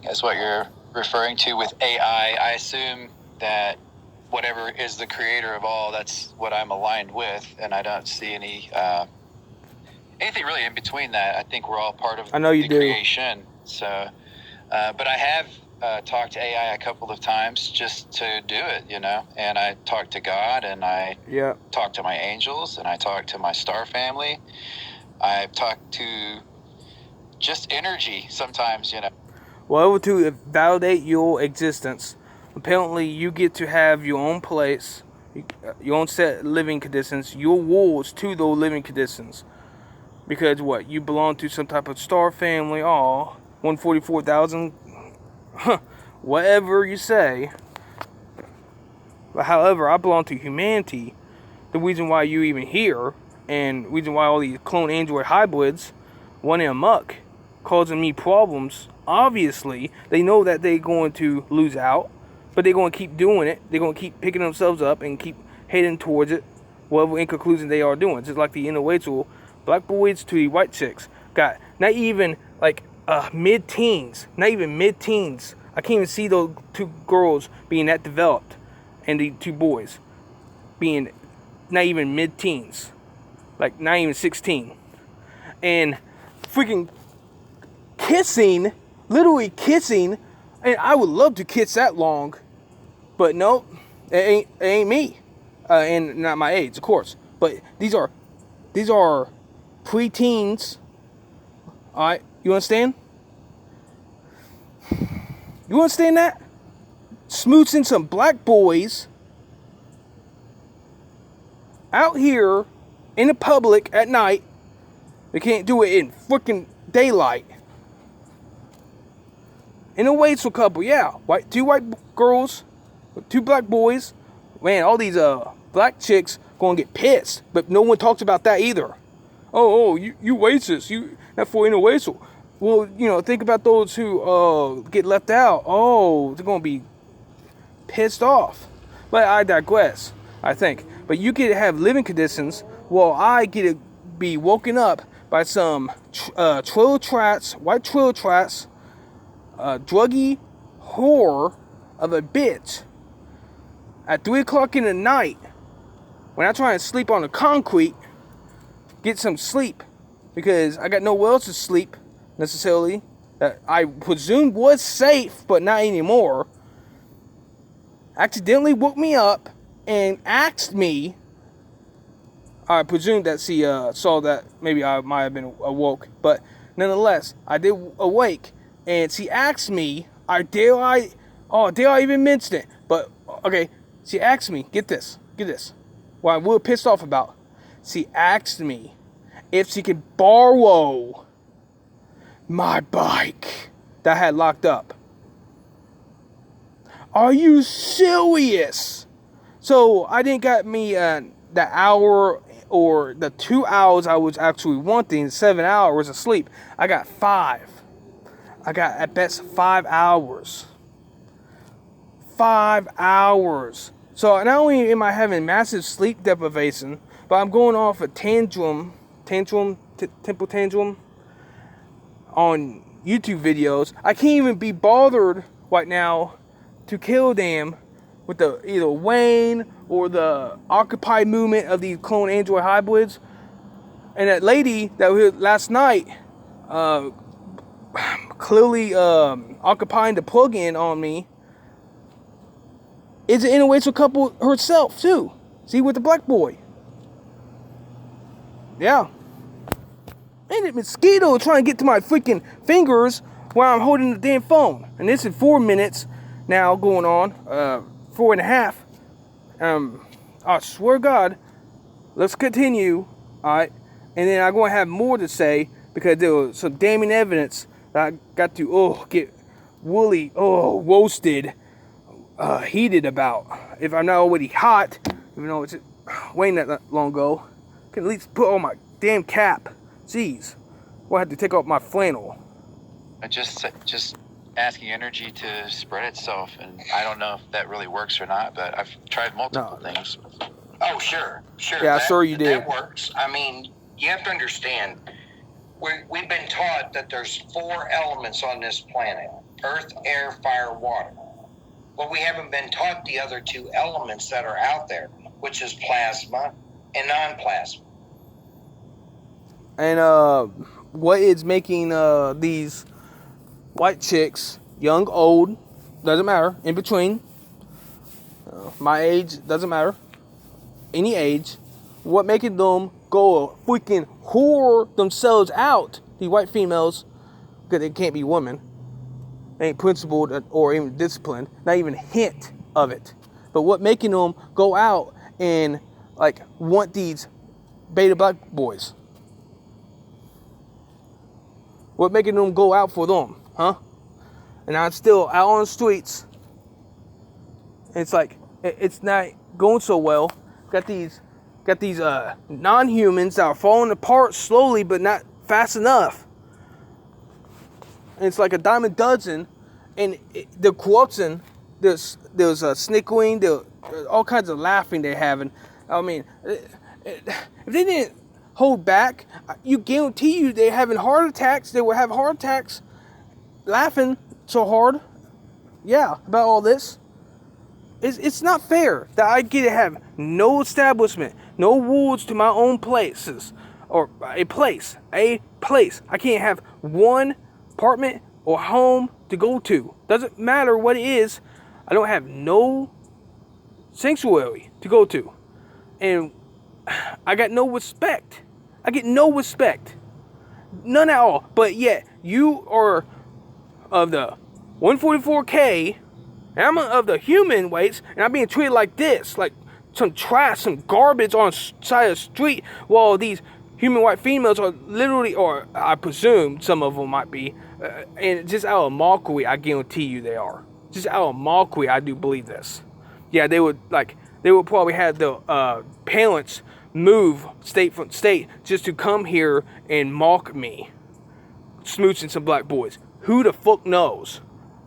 Is what you're referring to with AI. I assume that whatever is the creator of all, that's what I'm aligned with, and I don't see anything really in between that. I think we're all part of the creation. So, but I have talked to AI a couple of times just to do it, and I talked to God, and I talked to my angels, and I talked to my star family. I've talked to just energy sometimes, Well, to validate your existence, apparently you get to have your own place, your own set living conditions, your rules to those living conditions. Because what? You belong to some type of star family, 144,000, whatever you say. But however, I belong to humanity. The reason why you even here, and the reason why all these clone android hybrids running amok, causing me problems. Obviously, they know that they're going to lose out, but they're going to keep doing it. They're going to keep picking themselves up and keep heading towards it, whatever in conclusion they are doing. Just like the individual black boys to the white chicks got not even like mid-teens, not even mid-teens. I can't even see those two girls being that developed, and the two boys being not even mid-teens, like not even 16, and freaking kissing. Literally kissing, and I would love to kiss that long, but nope, it ain't me, and not my age, of course. But these are pre-teens. All right, you understand? You understand that? Smooching some black boys out here in the public at night. They can't do it in freaking daylight. In a wasteful couple, two white girls, two black boys. Man, all these black chicks gonna get pissed, but no one talks about that either. You racist, you not for interracial. Well, think about those who get left out. They're gonna be pissed off. But I digress. I think, but you get to have living conditions, while I get to be woken up by some white trailer trats. Druggy whore of a bitch at 3 o'clock in the night when I try and sleep on the concrete, get some sleep because I got nowhere else to sleep necessarily. That I presumed was safe, but not anymore. Accidentally woke me up and asked me. I presume that she saw that maybe I might have been awoke, but nonetheless, I did awake. And she asked me, dare I even mention it? But, okay, she asked me, get this, what I'm real pissed off about. She asked me if she could borrow my bike that I had locked up. Are you serious? So, I didn't got me the hour or the 2 hours I was actually wanting, 7 hours of sleep. I got 5. I got at best 5 hours. 5 hours. So not only am I having massive sleep deprivation, but I'm going off a temple tantrum on YouTube videos. I can't even be bothered right now to kill them with the either Wayne or the Occupy movement of these clone android hybrids. And that lady that was here last night, clearly occupying the plug-in on me, is an interracial couple herself too. See, with the black boy. Yeah. And the mosquito trying to get to my freaking fingers while I'm holding the damn phone. And this is 4 minutes now going on, 4.5. I swear to God, let's continue, alright? And then I'm going to have more to say because there was some damning evidence that I got to get woolly, roasted, heated about. If I'm not already hot, even though it's waiting that long ago, I can at least put on my damn cap. Jeez, well, I have to take off my flannel. Just asking energy to spread itself, and I don't know if that really works or not, but I've tried multiple things. Oh, sure. Yeah, sure you did. That works. I mean, you have to understand, we've been taught that there's 4 elements on this planet: earth, air, fire, water. But we haven't been taught the other 2 elements that are out there, which is plasma and non-plasma. And what is making these white chicks, young, old, doesn't matter, in between, my age, doesn't matter, any age, what making them go freaking whore themselves out, these white females, because they can't be women, they ain't principled or even disciplined, not even a hint of it. But what making them go out and like want these beta black boys? What making them go out for them, huh? And I'm still out on the streets. It's like it's not going so well. Got these non-humans that are falling apart slowly, but not fast enough. And it's like a dime a dozen, and they're corrupting. There's snickering, there's all kinds of laughing they're having. I mean, if they didn't hold back, you guarantee you they're having heart attacks. They will have heart attacks laughing so hard. Yeah, about all this. It's not fair that I get to have no establishment, no rules to my own places, or a place. I can't have one apartment or home to go to. Doesn't matter what it is. I don't have no sanctuary to go to. And I got no respect. I get no respect. None at all. But yet, you are of the 144K, and I'm of the human weights, and I'm being treated like this. Like some trash, some garbage on the side of the street, while these human white females are literally, or I presume some of them might be, and just out of mockery, I guarantee you they are. Just out of mockery, I do believe this. Yeah, they would probably have the parents move state from state just to come here and mock me, smooching some black boys. Who the fuck knows?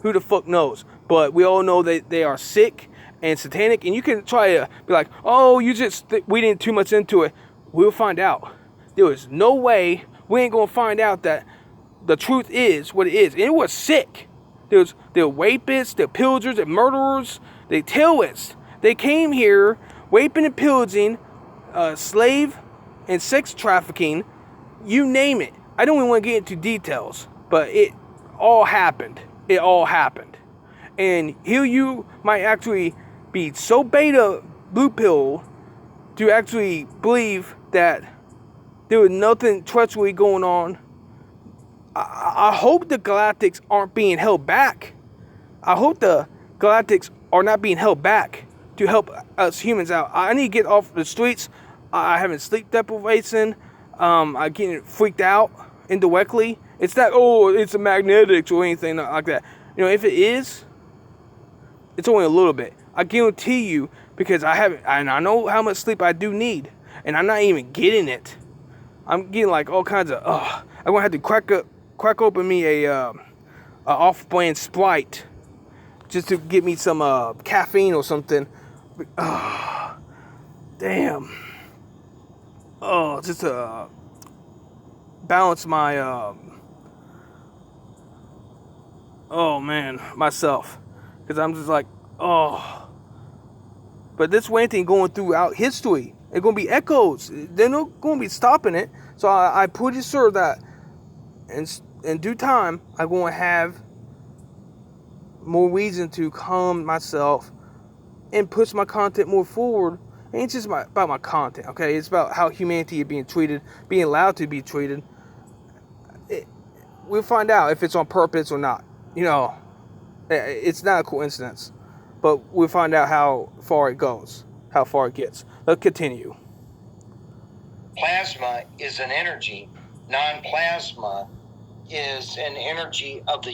Who the fuck knows? But we all know that they are sick and satanic, and you can try to be like, oh, we didn't too much into it. We'll find out. There is no way we ain't gonna find out that the truth is what it is. And it was sick. They're rapists, they're pillagers, they're murderers, they're terrorists. They came here raping and pillaging, slave and sex trafficking, you name it. I don't even want to get into details, but it all happened. It all happened. And here you might actually be so beta blue pill to actually believe that there was nothing treachery going on. I hope the Galactics aren't being held back. I hope the Galactics are not being held back to help us humans out. I need to get off the streets. I having sleep deprivation. I'm getting freaked out indirectly. It's not, oh, it's a magnetics or anything like that. You know, if it is, it's only a little bit. I guarantee you, because I know how much sleep I do need, and I'm not even getting it. I'm getting like all kinds of, I'm gonna have to crack open me a off-brand Sprite just to get me some caffeine or something. Damn. Just to balance my myself, because I'm just like, but this ranting going throughout history. It's gonna be echoes. They're not gonna be stopping it. So I'm pretty sure that in due time, I'm gonna have more reason to calm myself and push my content more forward. It ain't just about my content, okay? It's about how humanity is being treated, being allowed to be treated. We'll find out if it's on purpose or not. You know, it's not a coincidence. But we'll find out how far it goes, how far it gets. Let's continue. Plasma is an energy. Non-plasma is an energy of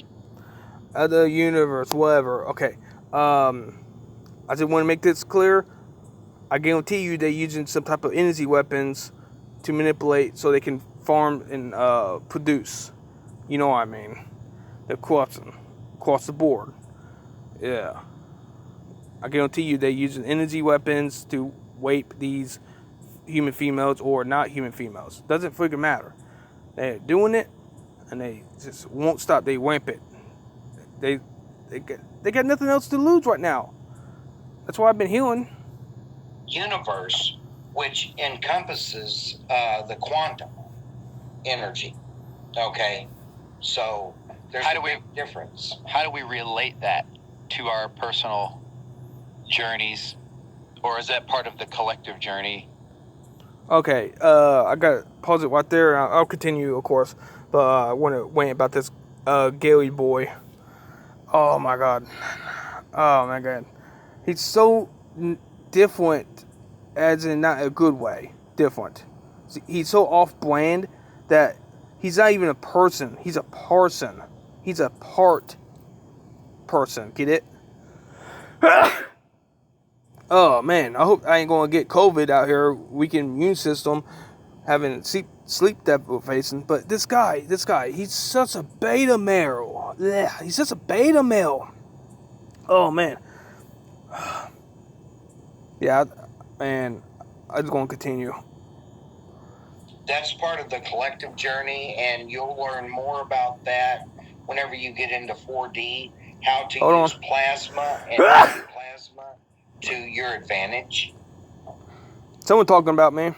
the universe, whatever. Okay. I just want to make this clear. I guarantee you they're using some type of energy weapons to manipulate so they can farm and produce. You know what I mean? They're crossing across the board. Yeah. I guarantee you they're using energy weapons to rape these human females or not human females. Doesn't freaking matter. They're doing it, and they just won't stop. They rampant. They got nothing else to lose right now. That's why I've been healing. Universe, which encompasses the quantum energy. Okay, so there's a big difference. How do we relate that to our personal journeys, or is that part of the collective journey? Okay, I got to pause it right there. I'll continue, of course, but I want to wait about this Gaily boy. Oh my god. Oh my god. He's so different, as in not a good way. Different. He's so off-brand that he's not even a person. He's a parson. He's a part person. Get it? Oh man, I hope I ain't gonna get COVID out here. Weakened immune system, having sleep deprivation. But this guy, he's such a beta male. Yeah, he's such a beta male. Oh man. Yeah, man. I'm just gonna continue. That's part of the collective journey, and you'll learn more about that whenever you get into 4D. How to use plasma and plasma to your advantage. Someone talking about me.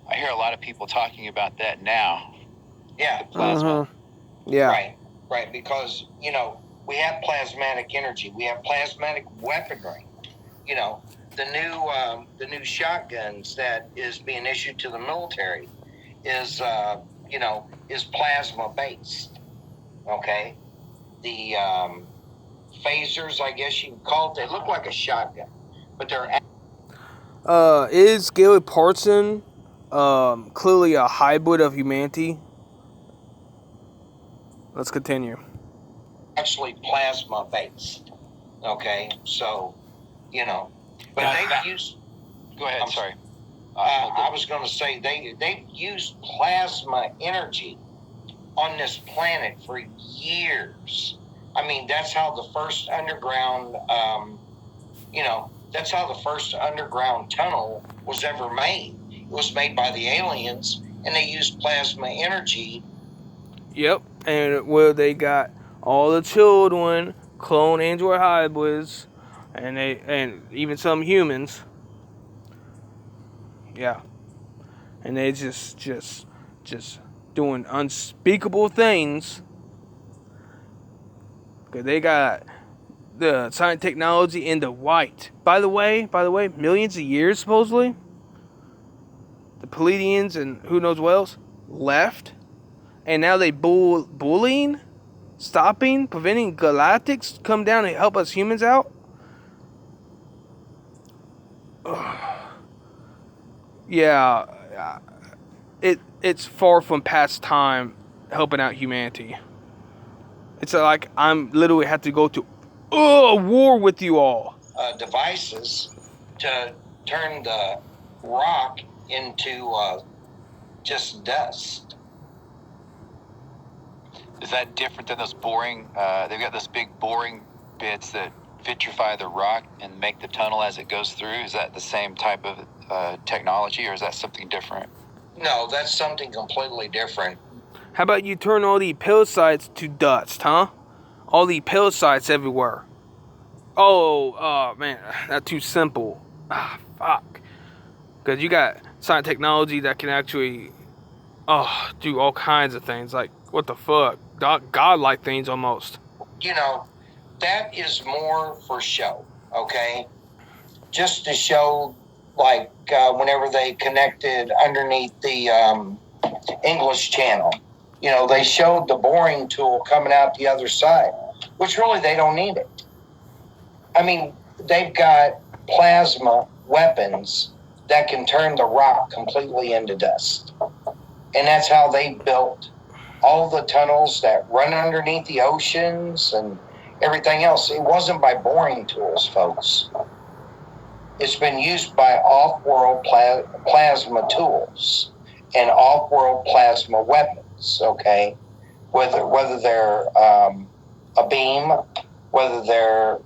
I hear a lot of people talking about that now. Yeah. Plasma. Yeah. Right. Because, we have plasmatic energy. We have plasmatic weaponry. The new shotguns that is being issued to the military is plasma based. Okay. The phasers, I guess you can call it, they look like a shotgun, but they're... Is Gaily Parson clearly a hybrid of humanity? Let's continue. Actually plasma based. Okay, so, but they've used... Go ahead, sorry. I was going to say, they've used plasma energy on this planet for years. I mean, that's how the first underground, that's how the first underground tunnel was ever made. It was made by the aliens, and they used plasma energy. Yep, and where they got all the children, clone android hybrids, and even some humans. Yeah, and they just doing unspeakable things. Cause they got the science technology in the white. By the way, millions of years supposedly. The Pleiadians and who knows what else left, and now they bullying, stopping, preventing galactics come down and help us humans out. Yeah, it's far from past time helping out humanity. It's like I'm literally have to go to war with you all. Devices to turn the rock into just dust. Is that different than those boring? They've got those big boring bits that vitrify the rock and make the tunnel as it goes through. Is that the same type of technology, or is that something different? No, that's something completely different. How about you turn all the parasites to dust, huh? All the parasites everywhere. Oh, man, that's too simple. Fuck. Because you got science technology that can actually, do all kinds of things. Like, what the fuck? God-like things almost. That is more for show, okay? Just to show, like, whenever they connected underneath the English channel, they showed the boring tool coming out the other side, which really they don't need it. I mean, they've got plasma weapons that can turn the rock completely into dust. And that's how they built all the tunnels that run underneath the oceans and everything else. It wasn't by boring tools, folks. It's been used by off-world plasma tools and off-world plasma weapons, okay? Whether they're a beam, whether they're,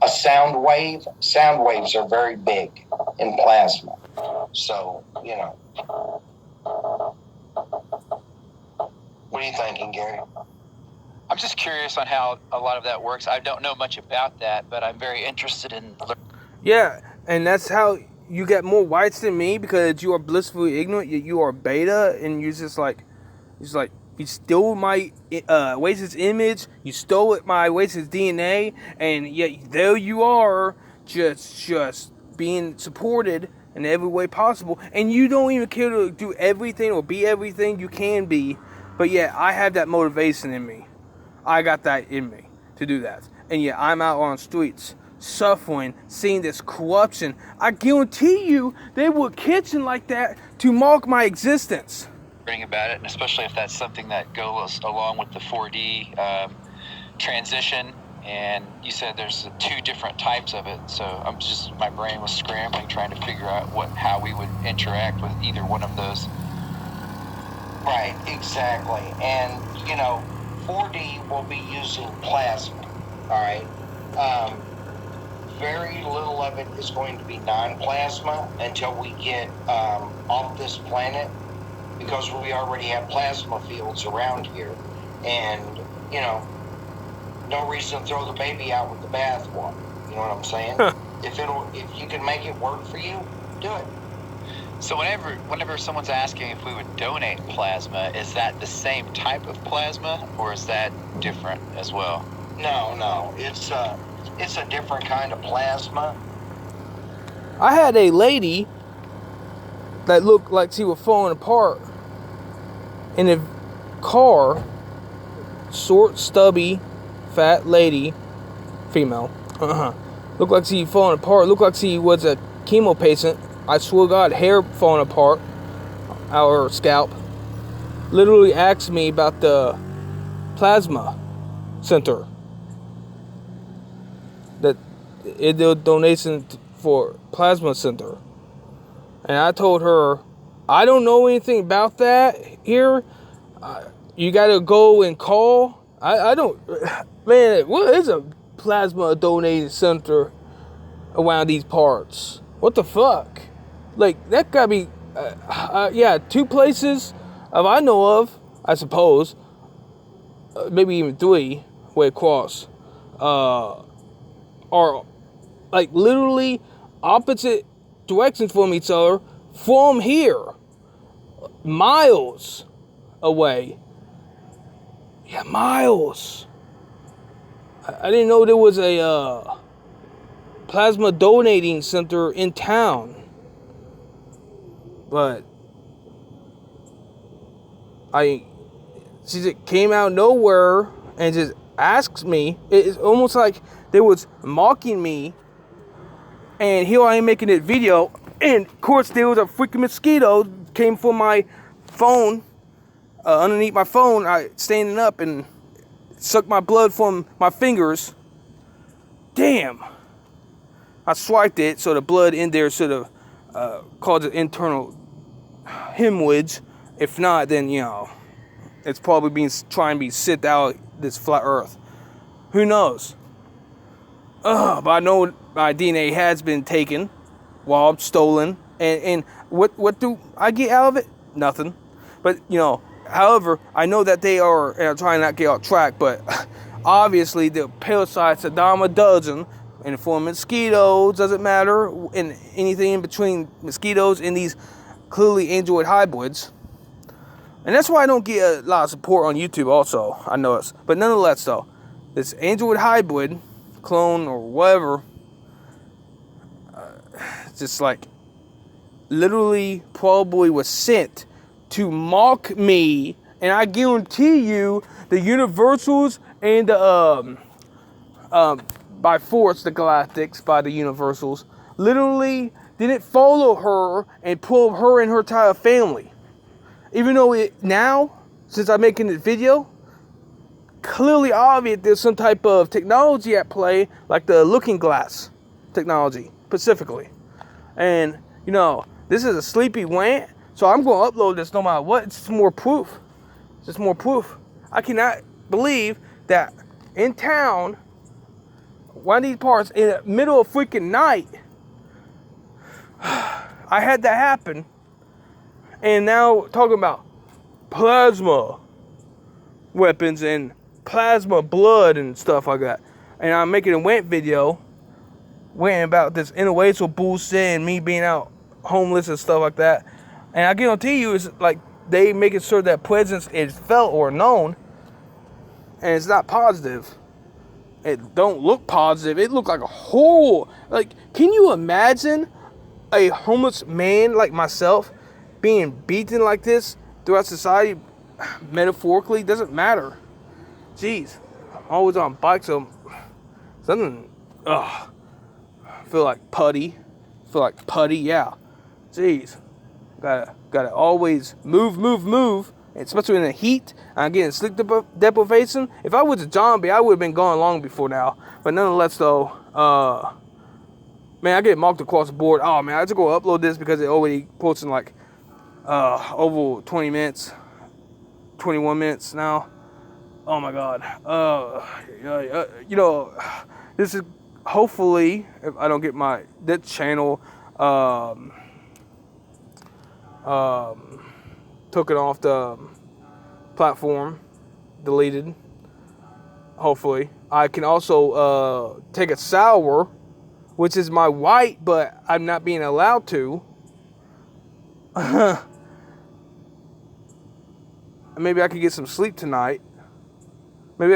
a sound wave. Sound waves are very big in plasma. So, What are you thinking, Gary? I'm just curious on how a lot of that works. I don't know much about that, but I'm very interested in. Yeah, and that's how you get more whites than me, because you are blissfully ignorant. You are beta, and you're just like, you stole my Oasis image, you stole my Oasis DNA, and yet there you are, just being supported in every way possible, and you don't even care to do everything or be everything you can be. But yeah, I have that motivation in me. I got that in me to do that. And yeah, I'm out on streets, suffering, seeing this corruption. I guarantee you they were kitchen like that to mark my existence. About it, and especially if that's something that goes along with the 4D transition. And you said there's 2 different types of it, so my brain was scrambling trying to figure out how we would interact with either one of those. Right, exactly. And 4D will be using plasma. All right. Very little of it is going to be non-plasma until we get off this planet, because we already have plasma fields around here, and no reason to throw the baby out with the bathwater. You know what I'm saying? If you can make it work for you, do it. So whenever someone's asking if we would donate plasma, is that the same type of plasma, or is that different as well? No, it's a different kind of plasma. I had a lady that looked like she was falling apart in a car. Short, stubby, fat lady, female. Looked like she was falling apart. Looked like she was a chemo patient. I swear to God, hair falling apart out her scalp. Literally asked me about the plasma center. That it did a donation for plasma center. And I told her, I don't know anything about that here. You gotta go and call. I don't, man, what is a plasma donating center around these parts? What the fuck? Like, that gotta be, 2 places I know of, I suppose, maybe even 3 way across, are like literally opposite directions from each other from here, miles away. Yeah, miles. I didn't know there was a plasma donating center in town, but she just came out of nowhere and just asked me. It's almost like they was mocking me, and here I am making this video, and of course there was a freaking mosquito came from my phone, underneath my phone. I standing up and sucked my blood from my fingers. Damn. I swiped it so the blood in there sort of caused an internal hemorrhage. If not, then it's probably trying to be sipped out this flat earth. Who knows? But I know my DNA has been taken, robbed, stolen, and what do I get out of it? Nothing. But however, I know that they are, and I'm trying not to get off track, but obviously the parasites, a dime a dozen, in the form of mosquitoes, doesn't matter, and anything in between mosquitoes and these clearly android hybrids. And that's why I don't get a lot of support on YouTube also, I noticed. But nonetheless though, this android hybrid, clone or whatever, just like literally probably was sent to mock me. And I guarantee you the Universals and the by force, the Galactics by the Universals literally didn't follow her and pull her and her entire family. Even though now, since I'm making this video, clearly obvious there's some type of technology at play, like the looking glass technology, specifically. And, this is a sleepy rant, so I'm going to upload this no matter what. It's just more proof. It's just more proof. I cannot believe that in town, one of these parts, in the middle of freaking night, I had that happen. And now talking about plasma weapons and plasma blood and stuff like that. And I'm making a Rant video ranting about this interracial bullshit and me being out homeless and stuff like that. And I guarantee you, it's like they making sure that presence is felt or known, and it's not positive. It don't look positive. It looked like a horrible. Like, can you imagine a homeless man like myself being beaten like this throughout society? Metaphorically, doesn't matter. Jeez, I'm always on bikes, so something. I feel like putty. Yeah. Jeez, gotta always move. Especially in the heat, I'm getting sleep deprivation. If I was a zombie, I would have been gone long before now. But nonetheless, though, man, I get mocked across the board. Oh, man, I have to go upload this because it already posted like over 20 minutes, 21 minutes now. Oh, my God. This is hopefully, if I don't get that channel took it off the platform, deleted. Hopefully, I can also take a shower, which is my right, but I'm not being allowed to. Maybe I could get some sleep tonight. Maybe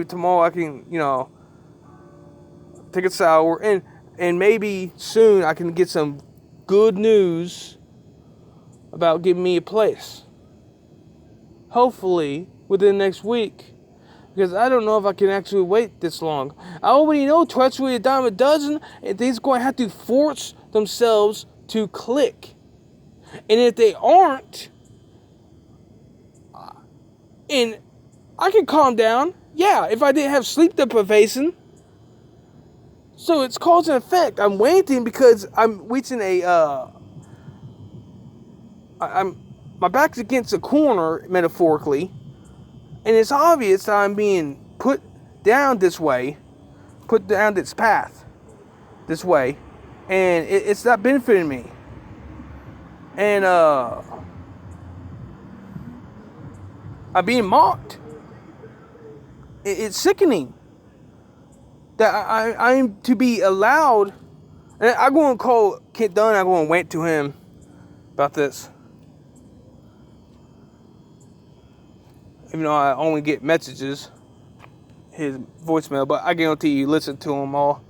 tomorrow I can, take a shower, and maybe soon I can get some good news about giving me a place. Hopefully within next week, because I don't know if I can actually wait this long. I already know treachery a dime a dozen, and they're going to have to force themselves to click. And if they aren't, and I can calm down, yeah, if I didn't have sleep deprivation. So it's cause and effect. I'm waiting because I'm reaching my back's against a corner, metaphorically, and it's obvious that I'm being put down this path, this way, and it's not benefiting me. And I'm being mocked. It's sickening that I'm to be allowed. And I'm going to call Dunn. I'm going to rant to him about this. Even though I only get messages, his voicemail, but I guarantee you listen to them all.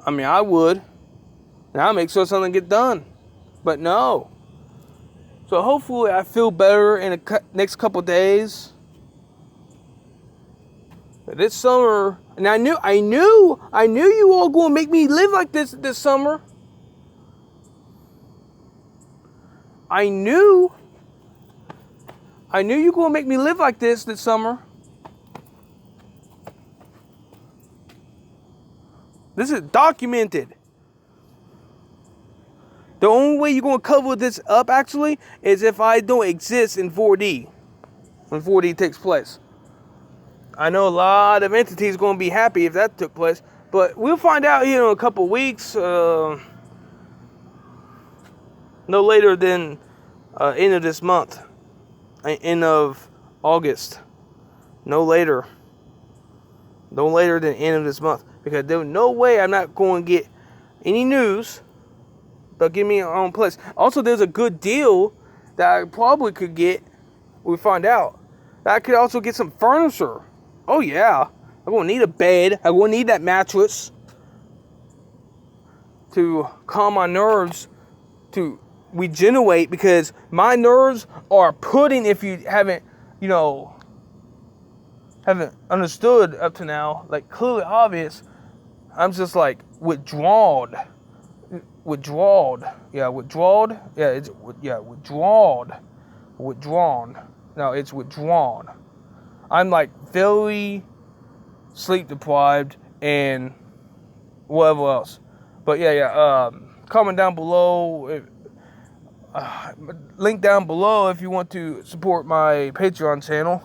I mean, I would. And I'll make sure something get done. But no. So hopefully I feel better in the next couple days. But this summer, and I knew you all going to make me live like this summer. I knew you were going to make me live like this summer. This is documented. The only way you're going to cover this up, actually, is if I don't exist in 4D. When 4D takes place. I know a lot of entities are going to be happy if that took place. But we'll find out here in a couple weeks. No later than end of this month. End of August. No later. No later than end of this month. Because there's no way I'm not going to get any news. But give me my own place. Also, there's a good deal that I probably could get. We find out. I could also get some furniture. Oh, yeah. I'm going to need a bed. I'm going to need that mattress. To calm my nerves. To regenerate. Because my nerves are pudding if you haven't, haven't understood up to now. Like, clearly obvious. I'm just like withdrawn. Yeah, withdrawn. Yeah, it's withdrawn. No, it's withdrawn. I'm like very sleep deprived and whatever else. But comment down below. Link down below if you want to support my Patreon channel.